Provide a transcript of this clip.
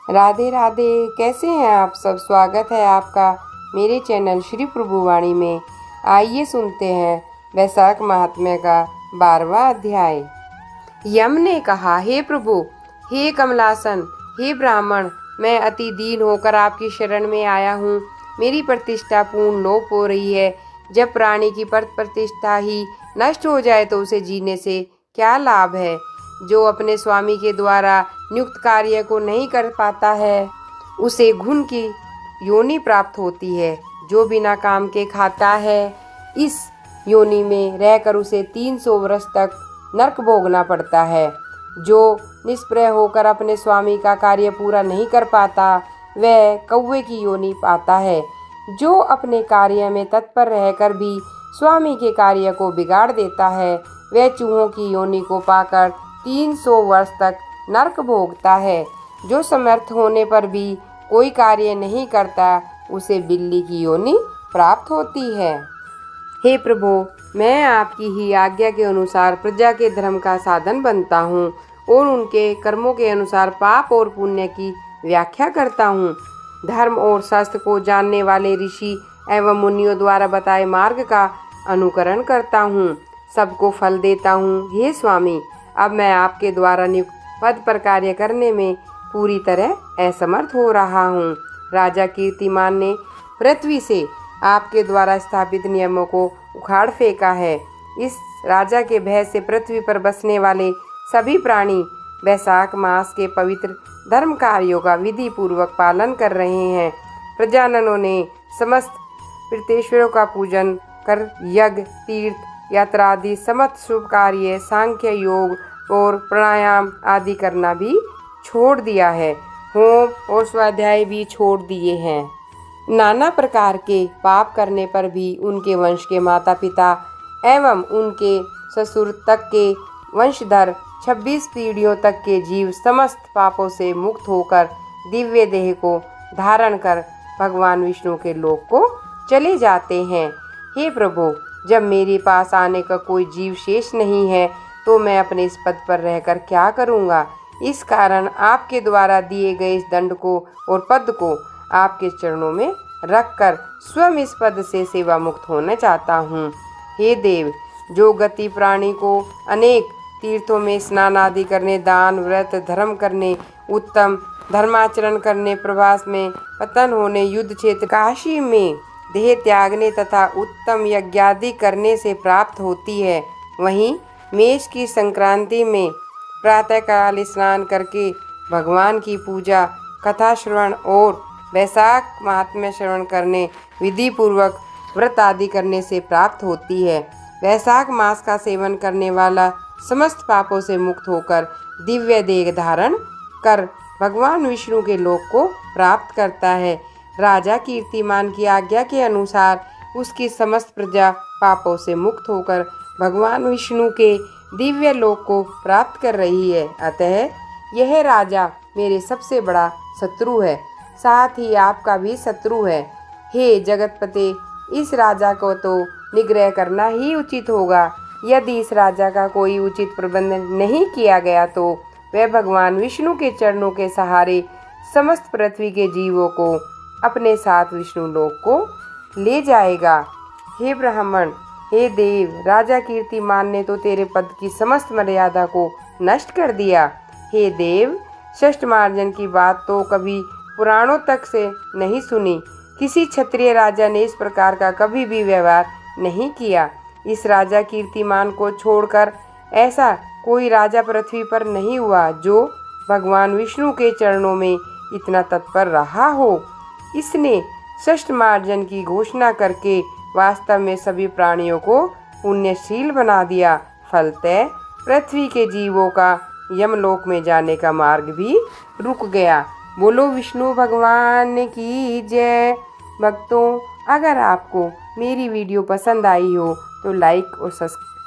राधे राधे। कैसे हैं आप सब? स्वागत है आपका मेरे चैनल श्री प्रभुवाणी में। आइए सुनते हैं वैशाख महात्म्य का 12वां अध्याय। यम ने कहा, हे प्रभु, हे कमलासन, हे ब्राह्मण, मैं अति दीन होकर आपकी शरण में आया हूँ। मेरी प्रतिष्ठा पूर्ण लोप हो रही है। जब प्राणी की प्रतिष्ठा ही नष्ट हो जाए तो उसे जीने से क्या लाभ है? जो अपने स्वामी के द्वारा नियुक्त कार्य को नहीं कर पाता है उसे घुन की योनि प्राप्त होती है। जो बिना काम के खाता है, इस योनि में रहकर उसे 300 वर्ष तक नरक भोगना पड़ता है। जो निष्प्रय होकर अपने स्वामी का कार्य पूरा नहीं कर पाता, वह कौवे की योनि पाता है। जो अपने कार्य में तत्पर रहकर भी स्वामी के कार्य को बिगाड़ देता है, वह चूहों की योनि को पाकर 300 वर्ष तक नरक भोगता है। जो समर्थ होने पर भी कोई कार्य नहीं करता, उसे बिल्ली की योनि प्राप्त होती है। हे प्रभु, मैं आपकी ही आज्ञा के अनुसार प्रजा के धर्म का साधन बनता हूँ और उनके कर्मों के अनुसार पाप और पुण्य की व्याख्या करता हूँ। धर्म और शास्त्र को जानने वाले ऋषि एवं मुनियों द्वारा बताए मार्ग का अनुकरण करता हूँ, सबको फल देता हूँ। हे स्वामी, अब मैं आपके द्वारा नियुक्त पद पर कार्य करने में पूरी तरह असमर्थ हो रहा हूँ। राजा कीर्तिमान ने पृथ्वी से आपके द्वारा स्थापित नियमों को उखाड़ फेंका है। इस राजा के भय से पृथ्वी पर बसने वाले सभी प्राणी वैशाख मास के पवित्र धर्म कार्यों का विधि पूर्वक पालन कर रहे हैं। प्रजाननों ने समस्त पितृश्वरों का पूजन कर यज्ञ, तीर्थ, यात्रा आदि समस्त शुभ कार्य, सांख्य योग और प्राणायाम आदि करना भी छोड़ दिया है। होम और स्वाध्याय भी छोड़ दिए हैं। नाना प्रकार के पाप करने पर भी उनके वंश के माता पिता एवं उनके ससुर तक के वंशधर 26 पीढ़ियों तक के जीव समस्त पापों से मुक्त होकर दिव्य देह को धारण कर भगवान विष्णु के लोक को चले जाते हैं। हे प्रभु, जब मेरे पास आने का कोई जीव शेष नहीं है तो मैं अपने इस पद पर रहकर क्या करूँगा? इस कारण आपके द्वारा दिए गए इस दंड को और पद को आपके चरणों में रखकर स्वयं इस पद से सेवा मुक्त होना चाहता हूँ। हे देव, जो गति प्राणी को अनेक तीर्थों में स्नान आदि करने, दान, व्रत, धर्म करने, उत्तम धर्माचरण करने, प्रवास में पतन होने, युद्ध क्षेत्र काशी में देह त्यागने तथा उत्तम यज्ञादि करने से प्राप्त होती है, वहीं मेष की संक्रांति में प्रातःकाल स्नान करके भगवान की पूजा, कथा श्रवण और वैशाख महात्म्य श्रवण करने, विधि पूर्वक व्रत आदि करने से प्राप्त होती है। वैशाख मास का सेवन करने वाला समस्त पापों से मुक्त होकर दिव्य देह धारण कर भगवान विष्णु के लोक को प्राप्त करता है। राजा कीर्तिमान की आज्ञा के अनुसार उसकी समस्त प्रजा पापों से मुक्त होकर भगवान विष्णु के दिव्य लोक को प्राप्त कर रही है। अतः यह राजा मेरे सबसे बड़ा शत्रु है, साथ ही आपका भी शत्रु है। हे जगतपते, इस राजा को तो निग्रह करना ही उचित होगा। यदि इस राजा का कोई उचित प्रबंध नहीं किया गया तो वह भगवान विष्णु के चरणों के सहारे समस्त पृथ्वी के जीवों को अपने साथ विष्णु लोक को ले जाएगा। हे ब्राह्मण, हे देव, राजा कीर्तिमान ने तो तेरे पद की समस्त मर्यादा को नष्ट कर दिया। हे देव, षष्ठ मार्जन की बात तो कभी पुराणों तक से नहीं सुनी। किसी क्षत्रिय राजा ने इस प्रकार का कभी भी व्यवहार नहीं किया। इस राजा कीर्तिमान को छोड़कर ऐसा कोई राजा पृथ्वी पर नहीं हुआ जो भगवान विष्णु के चरणों में इतना तत्पर रहा हो। इसने षष्ठ मार्जन की घोषणा करके वास्तव में सभी प्राणियों को पुण्यशील बना दिया। फलतः पृथ्वी के जीवों का यमलोक में जाने का मार्ग भी रुक गया। बोलो विष्णु भगवान की जय। भक्तों, अगर आपको मेरी वीडियो पसंद आई हो तो लाइक और सब्सक्राइब